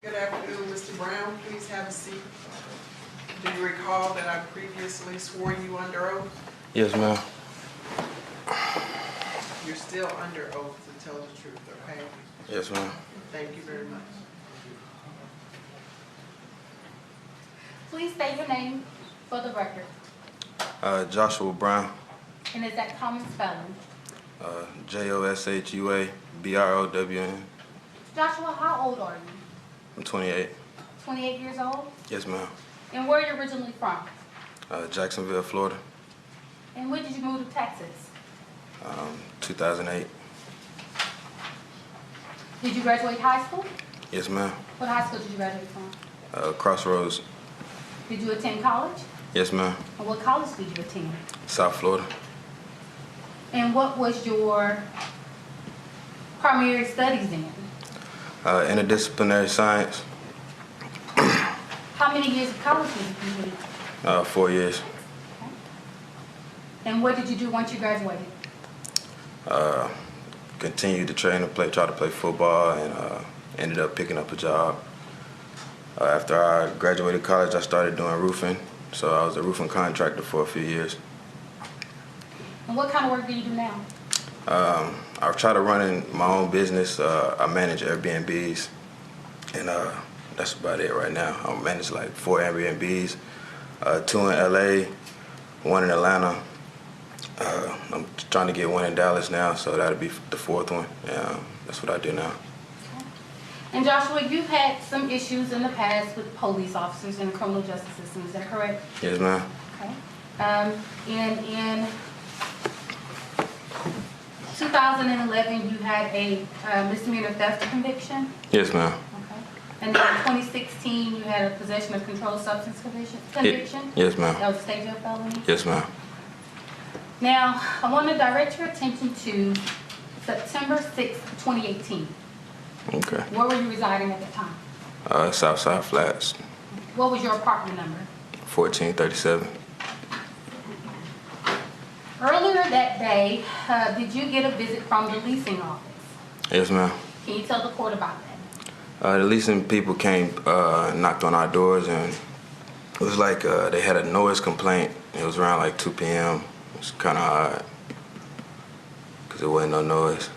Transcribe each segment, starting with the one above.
Good afternoon, Mr. Brown. Please have a seat. Do you recall that I previously swore you under oath? Yes, ma'am. You're still under oath to tell the truth, okay? Yes, ma'am. Thank you very much. Please state your name for the record. Joshua Brown. And is that common spelling? Joshua-Brown. Joshua, how old are you? I'm 28. 28 years old? Yes, ma'am. And where are you originally from? Jacksonville, Florida. And when did you move to Texas? 2008. Did you graduate high school? Yes, ma'am. What high school did you graduate from? Crossroads. Did you attend college? Yes, ma'am. And what college did you attend? South Florida. And what was your primary studies in? Interdisciplinary science. How many years of college did you complete? 4 years. Okay. And what did you do once you graduated? Continued to train and try to play football, and ended up picking up a job. After I graduated college, I started doing roofing. So I was a roofing contractor for a few years. And what kind of work do you do now? I try to run in my own business. I manage Airbnbs, and that's about it right now. I manage like 4 Airbnbs, 2 in LA, 1 in Atlanta. I'm trying to get 1 in Dallas now, so that'll be the 4th one. That's what I do now. Okay. And Joshua, you've had some issues in the past with police officers in the criminal justice system, is that correct? Yes, ma'am. Okay. And in 2011, you had a misdemeanor theft conviction? Yes, ma'am. Okay. And then in 2016, you had a possession of controlled substance conviction? Yes, ma'am. That was a state jail felony? Yes, ma'am. Now, I want to direct your attention to September 6th, 2018. Okay. Where were you residing at the time? Southside Flats, What was your apartment number? 1437. Earlier that day, did you get a visit from the leasing office? Yes, ma'am. Can you tell the court about that? The leasing people came, knocked on our doors, and it was like they had a noise complaint. It was around like 2 p.m. It was kind of odd because there wasn't no noise.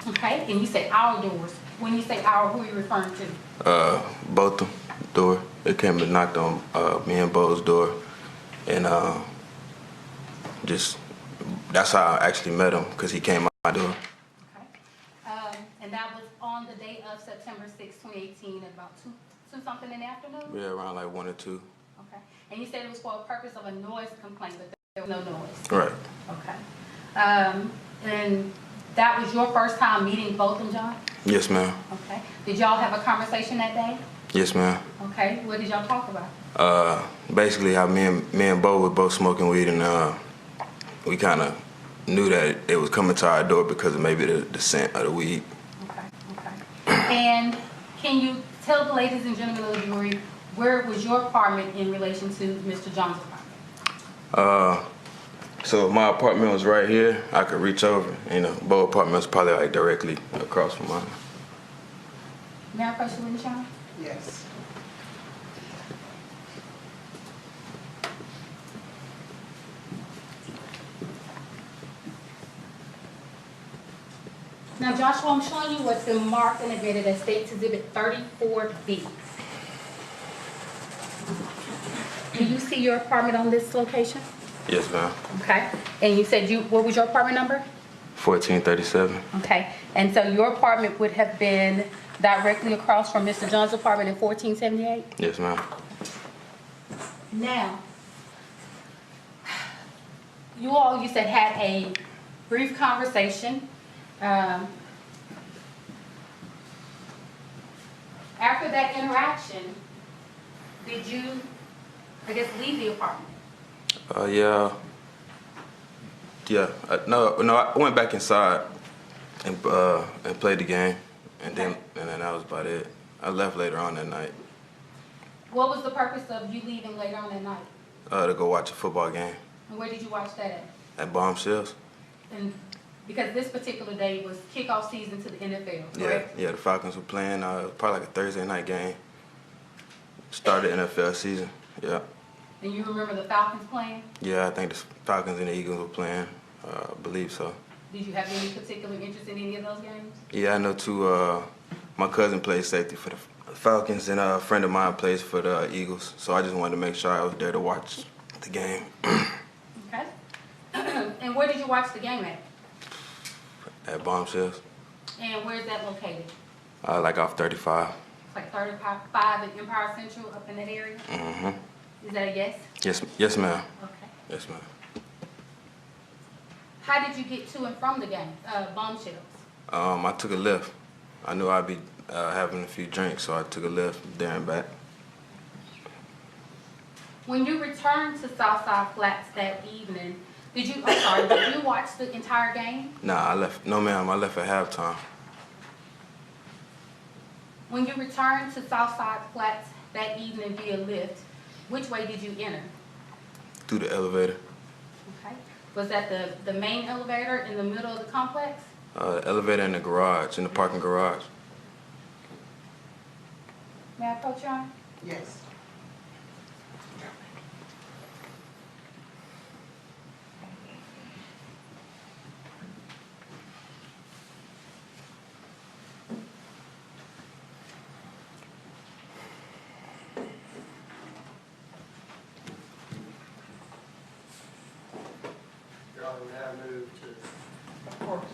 Okay, and you say our doors. When you say our, who are you referring to? Botham door. They came and knocked on me and Bo's door, and just that's how I actually met him, because he came out my door. Okay, and that was on the day of September 6, 2018 at about 2 something in the afternoon? Yeah, around like 1 or 2. Okay, and you said it was for a purpose of a noise complaint, but there was no noise? Right. Okay, and that was your first time meeting Botham Jean? Yes, ma'am. Okay, did y'all have a conversation that day? Yes, ma'am. Okay, what did y'all talk about? Basically how me and Bo were both smoking weed, and we kind of knew that it was coming to our door because of maybe the scent of the weed. Okay, okay. And can you tell the ladies and gentlemen of the jury, where was your apartment in relation to Mr. John's apartment? So my apartment was right here. I could reach over. Bo's apartment was probably like directly across from mine. May I press you in, Sean? Yes. Now, Joshua, I'm showing you what's been marked and admitted as State's Exhibit 34B. Do you see your apartment on this location? Yes, ma'am. Okay. And you said what was your apartment number? 1437. Okay. And so your apartment would have been directly across from Mr. John's apartment in 1478? Yes, ma'am. Now, you said had a brief conversation. After that interaction, did you, I guess, leave the apartment? Yeah. No, I went back inside and played the game, and then that was about it. I left later on that night. What was the purpose of you leaving later on that night? To go watch a football game. And where did you watch that at? At Botham Jean. And Because this particular day was kickoff season to the NFL, Yeah, correct? yeah. The Falcons were playing probably like a Thursday night game. Started NFL season. Yeah. And you remember the Falcons playing? Yeah, I think the Falcons and the Eagles were playing. I believe so. Did you have any particular interest in any of those games? Yeah, I know two. My cousin plays safety for the Falcons, and a friend of mine plays for the Eagles. So I just wanted to make sure I was there to watch the game. Okay. And where did you watch the game at? At Botham Jean. And where's that located? Like off 35. It's like 35 at Empire Central, up in that area? Mm-hmm. Is that a yes? Yes, ma'am. Okay. Yes, ma'am. How did you get to and from the game, Bombshells? I took a lift. I knew I'd be having a few drinks, so I took a lift there and back. When you returned to Southside Flats that evening, did you watch the entire game? Nah, I left. No, ma'am. I left at halftime. When you returned to Southside Flats that evening via lift, which way did you enter? Through the elevator. Okay. Was that the main elevator in the middle of the complex? The elevator in the garage, in the parking garage. May I approach you on? Yes. Your Honor, may I move to Of course.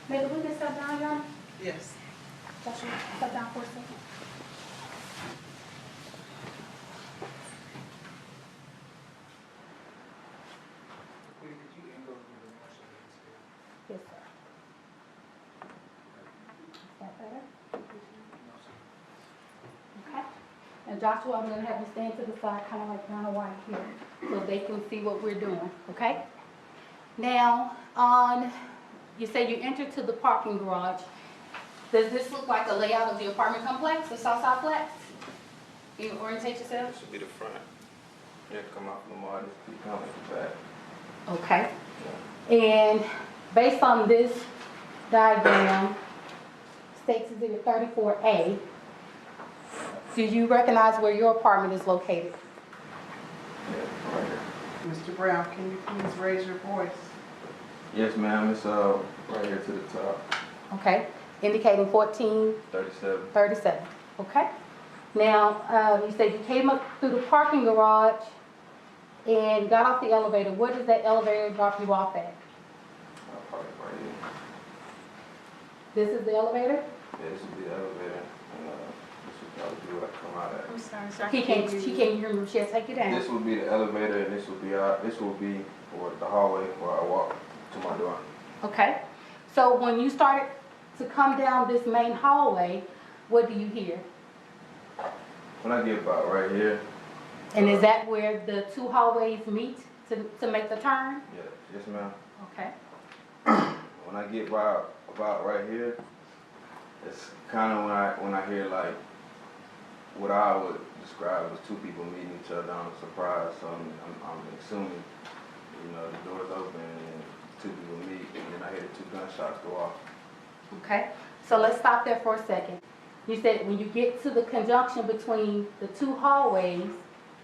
Maybe we can step down, Your Honor? Yes. Joshua, step down for a second. Yes, sir. Is that better? Okay. And Joshua, I'm gonna have you stand to the side, kind of like Donna White here, so they can see what we're doing, okay? Now, you say you entered to the parking garage. Does this look like a layout of the apartment complex, the Southside Flats? Can you orientate yourself? This would be the front. Yeah, come out from the mall. This would be coming at the back. Okay. And based on this diagram, States Exhibit 34A, do you recognize where your apartment is located? Yeah, right here. Mr. Brown, can you please raise your voice? Yes, ma'am. It's right here to the top. Okay, indicating 37. 1437. Okay. Now, you said you came up through the parking garage and got off the elevator. Where does that elevator drop you off at? I'll park it right here. This is the elevator? Yeah, this would be the elevator, and this would probably be what I come out at. I'm sorry, sir. She can't hear me. She'll take you down. This would be the elevator, and this would be for the hallway where I walk to my door. Okay. So when you started to come down this main hallway, what do you hear? When I get about right here. And is that where the two hallways meet to make the turn? Yeah, yes, ma'am. Okay. When I get about right here, it's kind of when I hear like what I would describe as two people meeting each other on a surprise. So I'm assuming, the door's open and two people meet, and then I hear the two gunshots go off. Okay. So let's stop there for a second. You said when you get to the conjunction between the two hallways,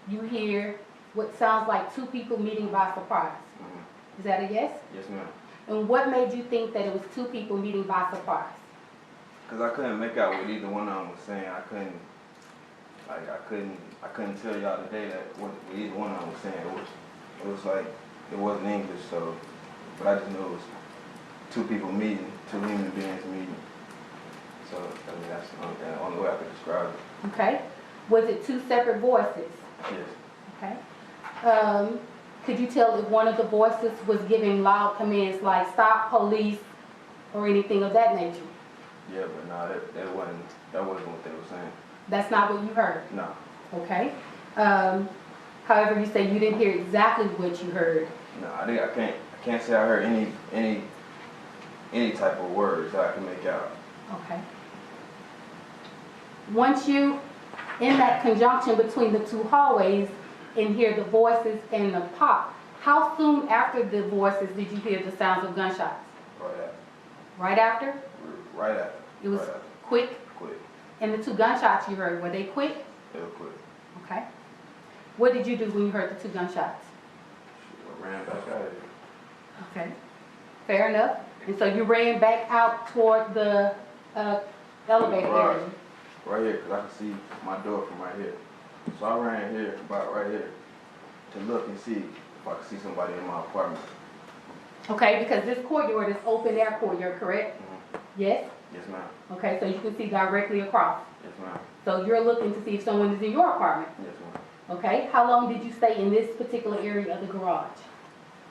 you hear what sounds like two people meeting by surprise. Mm-hmm. Is that a yes? Yes, ma'am. And what made you think that it was two people meeting by surprise? Cause I couldn't make out what either one of them was saying. I couldn't tell y'all today that what either one of them was saying. It was like it wasn't English, so but I just knew it was two people meeting, two human beings meeting. So that's the only way I could describe it. Okay. Was it two separate voices? Yes. Okay. Could you tell if one of the voices was giving loud commands like stop, police, or anything of that nature? Yeah, but no, that wasn't what they were saying. That's not what you heard? No. Okay. However, you say you didn't hear exactly what you heard. No, I can't say I heard any type of words that I can make out. Okay. Once you, in that conjunction between the two hallways, and hear the voices and the pop, How soon after the voices did you hear the sounds of gunshots? Right after. Right after? Right after. It was right after. quick? Quick. And the two gunshots you heard, were they quick? They were quick. Okay. What did you do when you heard the two gunshots? I ran back out of here. Okay. Fair enough. And so you ran back out toward the elevator Right. area? Right here, because I can see my door from right here. So I ran here, about right here, to look and see if I could see somebody in my apartment. Okay, because this courtyard is open air courtyard, correct? Yes? Yes, ma'am. Okay, so you can see directly across. Yes, ma'am. So you're looking to see if someone is in your apartment. Yes, ma'am. Okay, how long did you stay in this particular area of the garage?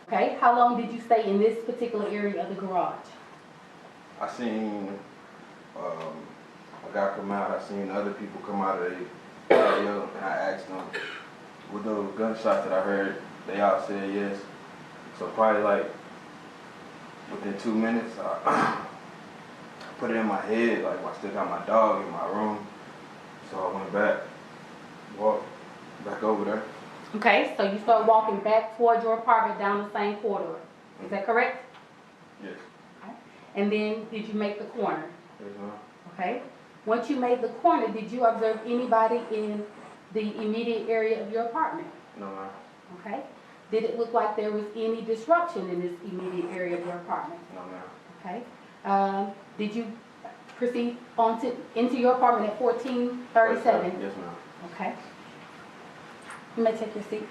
Okay, how long did you stay in this particular area of the garage? I seen a guy come out. I seen other people come out of the patio, and I asked them, with those gunshots that I heard, they all said yes. So probably like within 2 minutes, I put it in my head, like I still got my dog in my room. So I went back, walked back over there. Okay, so you start walking back towards your apartment down the same corridor. Is that correct? Yes. Okay. And then did you make the corner? Yes, ma'am. Okay. Once you made the corner, did you observe anybody in the immediate area of your apartment? No, ma'am. Okay. Did it look like there was any disruption in this immediate area of your apartment? No, ma'am. Okay. Did you proceed into your apartment at 1437? Yes, ma'am. Okay. You may take your seat.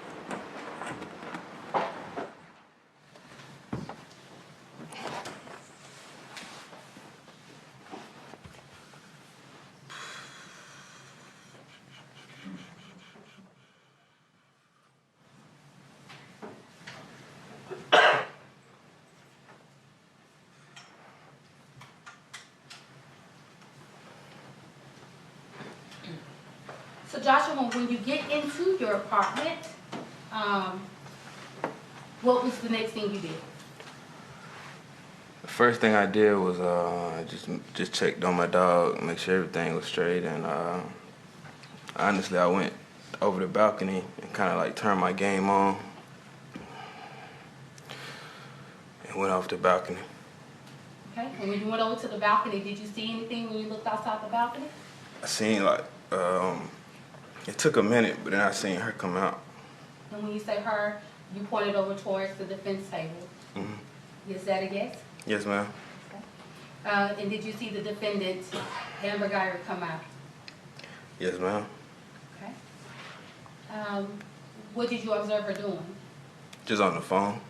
So Joshua, when you get into your apartment, what was the next thing you did? The first thing I did was just checked on my dog, make sure everything was straight, and honestly, I went over the balcony and kind of like turned my game on and went off the balcony. Okay, and when you went over to the balcony, did you see anything when you looked outside the balcony? I seen like, it took a minute, but then I seen her come out. And when you say her, you pointed over towards the defense table. Mm-hmm. Is that a yes? Yes, ma'am. Okay. And did you see the defendant, Amber Guyger, come out? Yes, ma'am. Okay. What did you observe her doing? Just on the phone.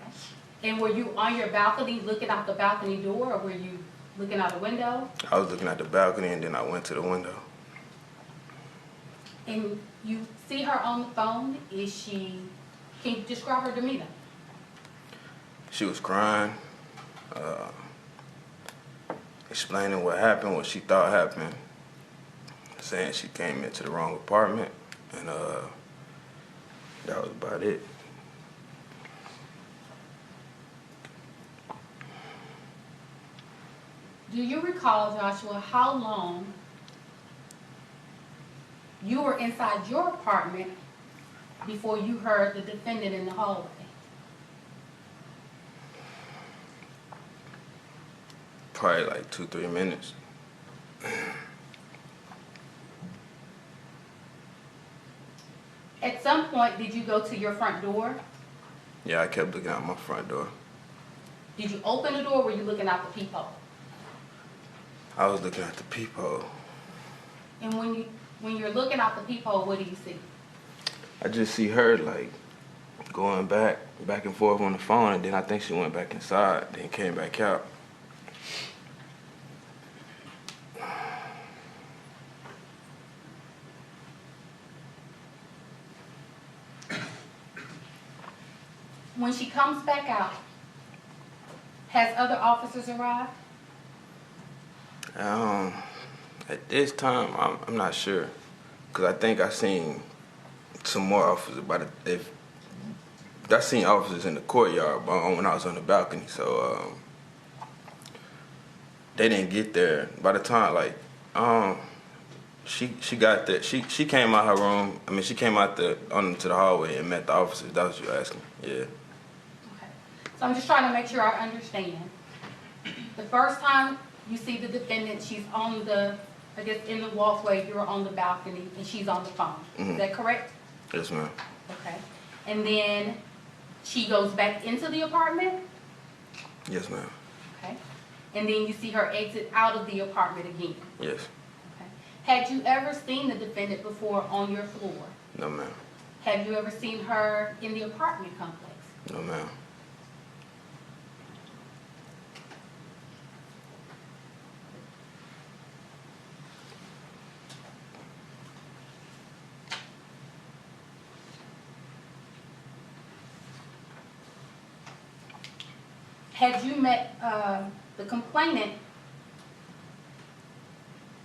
Okay. And were you on your balcony looking out the balcony door, or were you looking out the window? I was looking at the balcony, and then I went to the window. And you see her on the phone. Can you describe her demeanor? She was crying, explaining what happened, what she thought happened, saying she came into the wrong apartment, and that was about it. Do you recall, Joshua, how long you were inside your apartment before you heard the defendant in the hallway? Probably like 2-3 minutes. At some point, did you go to your front door? Yeah, I kept looking out my front door. Did you open the door, or were you looking out the peephole? I was looking at the peephole. And when you're looking out the peephole, what do you see? I just see her like going back and forth on the phone, and then I think she went back inside, then came back out. When she comes back out, has other officers arrived? At this time, I'm not sure, because I think I seen some more officers, but I seen officers in the courtyard when I was on the balcony, so they didn't get there. By the time, like, She got that. She came out her room. I mean, she came out onto the hallway and met the officers. That's what you're asking. Yeah. Okay. So I'm just trying to make sure I understand. The first time you see the defendant, she's on the, I guess, in the walkway, you're on the balcony, and she's on the phone. Is that correct? Yes, ma'am. Okay. And then she goes back into the apartment? Yes, ma'am. Okay. And then you see her exit out of the apartment again? Yes. Okay. Had you ever seen the defendant before on your floor? No, ma'am. Have you ever seen her in the apartment complex? No, ma'am. Had you met the complainant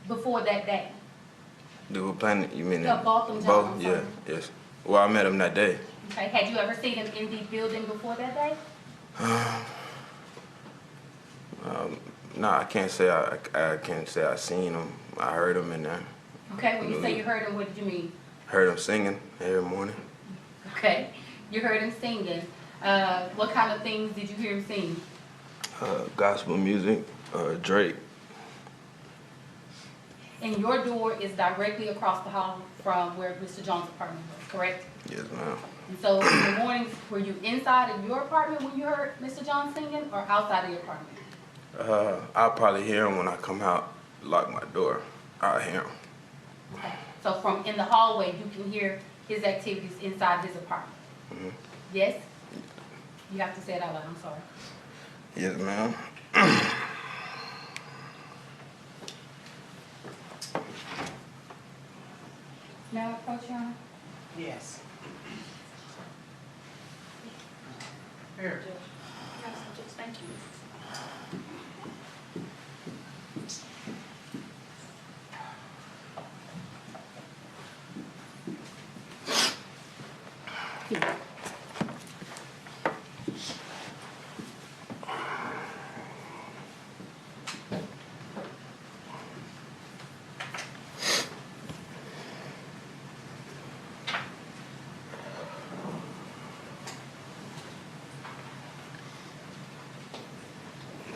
before that day? The complainant, you mean? Botham Jean, Both? I'm Yeah. sorry. Yes. Well, I met him that day. Okay. Had you ever seen him in the building before that day? No, I can't say I can't say I seen him. I heard him in there. Okay. When you say you heard him, what did you mean? Heard him singing every morning. Okay. You heard him singing. What kind of things did you hear him sing? Gospel music, Drake. And your door is directly across the hall from where Mr. Jones' apartment was, correct? Yes, ma'am. And so in the mornings, were you inside of your apartment when you heard Mr. Jones singing, or outside of your apartment? I'll probably hear him when I come out, lock my door. I'll hear him. Okay. So from in the hallway, you can hear his activities inside his apartment? Mm-hmm. Yes? You have to say it out loud, I'm sorry. Yes, ma'am. Now approach, Your Honor. Yes. Here. Thank you.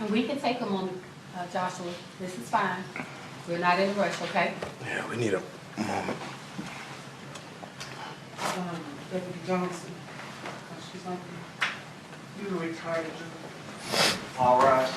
And we can take a moment, Joshua. This is fine. We're not in a rush, okay? Yeah, we need a moment. Deputy Johnson, she's on, you were retired. All rise.